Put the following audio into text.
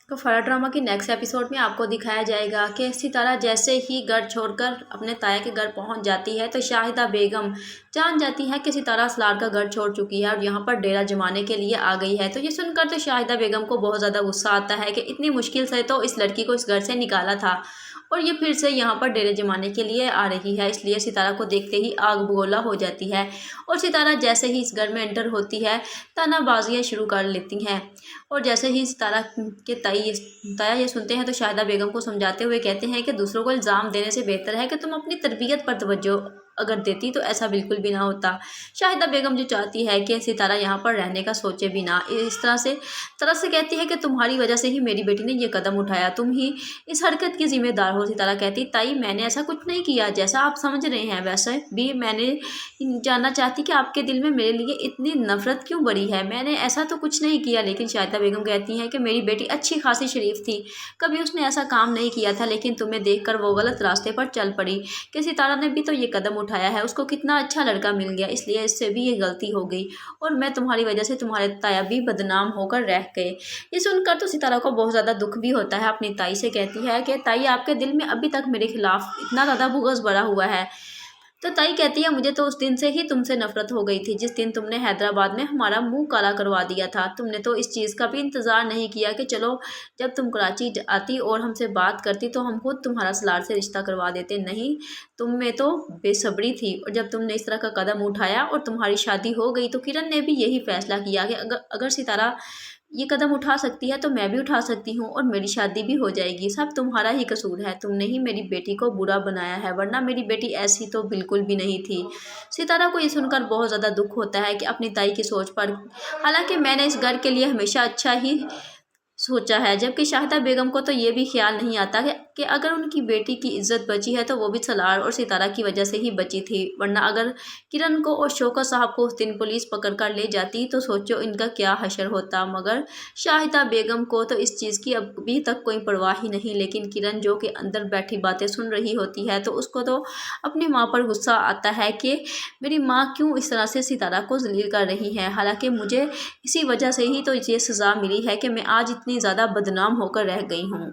तो फराह ड्रामा की next episode में आपको दिखाया जाएगा कि सितारा जैसे ही घर छोड़कर अपने ताया के घर पहुंच जाती है तो शाहिदा बेगम जान जाती है कि सितारा असलार का घर छोड़ चुकी है और यहाँ पर डेरा जमाने के लिए आ गई है। तो ये सुनकर तो शाहिदा बेगम को बहुत ज़्यादा गुस्सा आता है कि इतनी मुश्किल से तो इस लड़की को इस घर से निकाला था और ये फिर से यहाँ पर डेरे जमाने के लिए आ रही है। इसलिए सितारा को देखते ही आग बगोला हो जाती है और सितारा जैसे ही इस घर में एंटर होती है तानाबाजियाँ शुरू कर लेती हैं। और जैसे ही सितारा के ताया ये सुनते हैं तो शाहिदा बेगम को समझाते हुए कहते हैं कि दूसरों को इल्ज़ाम देने से बेहतर है कि तुम अपनी तरबियत पर तवज्जो अगर देती तो ऐसा बिल्कुल भी ना होता। शाहिदा बेगम जो चाहती है कि सितारा यहाँ पर रहने का सोचे भी ना, इस तरह से कहती है कि तुम्हारी वजह से ही मेरी बेटी ने ये कदम उठाया, तुम ही इस हरकत की जिम्मेदार हो। सितारा कहती ताई मैंने ऐसा कुछ नहीं किया, जैसा आप समझ रहे हैं वैसे भी मैंने जानना चाहती कि आपके दिल में मेरे लिए इतनी नफरत क्यों बड़ी है, मैंने ऐसा तो कुछ नहीं किया। लेकिन शाहिदा बेगम कहती हैं कि मेरी बेटी अच्छी खासी शरीफ थी, कभी उसने ऐसा काम नहीं किया था, लेकिन तुम्हें देखकर वो गलत रास्ते पर चल पड़ी कि सितारा ने भी तो ये कदम उठाया है, उसको कितना अच्छा लड़का मिल गया, इसलिए इससे भी ये गलती हो गई और मैं तुम्हारी वजह से तुम्हारे ताया भी बदनाम होकर रह गए। ये सुनकर तो सितारा को बहुत ज़्यादा दुख भी होता है। अपनी ताई से कहती है कि ताई आपके दिल में अभी तक मेरे खिलाफ इतना ज़्यादा बुग़्ज़ भरा हुआ है। तो ताई कहती है मुझे तो उस दिन से ही तुमसे नफरत हो गई थी जिस दिन तुमने हैदराबाद में हमारा मुंह काला करवा दिया था। तुमने तो इस चीज़ का भी इंतज़ार नहीं किया कि चलो जब तुम कराची आती और हमसे बात करती तो हम खुद तुम्हारा सलार से रिश्ता करवा देते। नहीं, तुम में तो बेसब्री थी और जब तुमने इस तरह का कदम उठाया और तुम्हारी शादी हो गई तो किरण ने भी यही फैसला किया कि अगर सितारा ये कदम उठा सकती है तो मैं भी उठा सकती हूँ और मेरी शादी भी हो जाएगी। सब तुम्हारा ही कसूर है, तुमने ही मेरी बेटी को बुरा बनाया है, वरना मेरी बेटी ऐसी तो बिल्कुल भी नहीं थी। सितारा को ये सुनकर बहुत ज़्यादा दुख होता है कि अपनी ताई की सोच पर, हालांकि मैंने इस घर के लिए हमेशा अच्छा ही सोचा है, जबकि शाहिदा बेगम को तो ये भी ख्याल नहीं आता कि अगर उनकी बेटी की इज्जत बची है तो वो भी सलार और सितारा की वजह से ही बची थी, वरना अगर किरण को और शौकत साहब को उस दिन पुलिस पकड़ कर ले जाती तो सोचो इनका क्या हशर होता। मगर शाहिदा बेगम को तो इस चीज़ की अभी तक कोई परवाह ही नहीं, लेकिन किरण जो कि अंदर बैठी बातें सुन रही होती है तो उसको तो अपनी माँ पर गुस्सा आता है कि मेरी माँ क्यों इस तरह से सितारा को जलील कर रही है। हालांकि मुझे इसी वजह से ही तो ये सज़ा मिली है कि मैं आज इतनी ज़्यादा बदनाम होकर रह गई हूँ।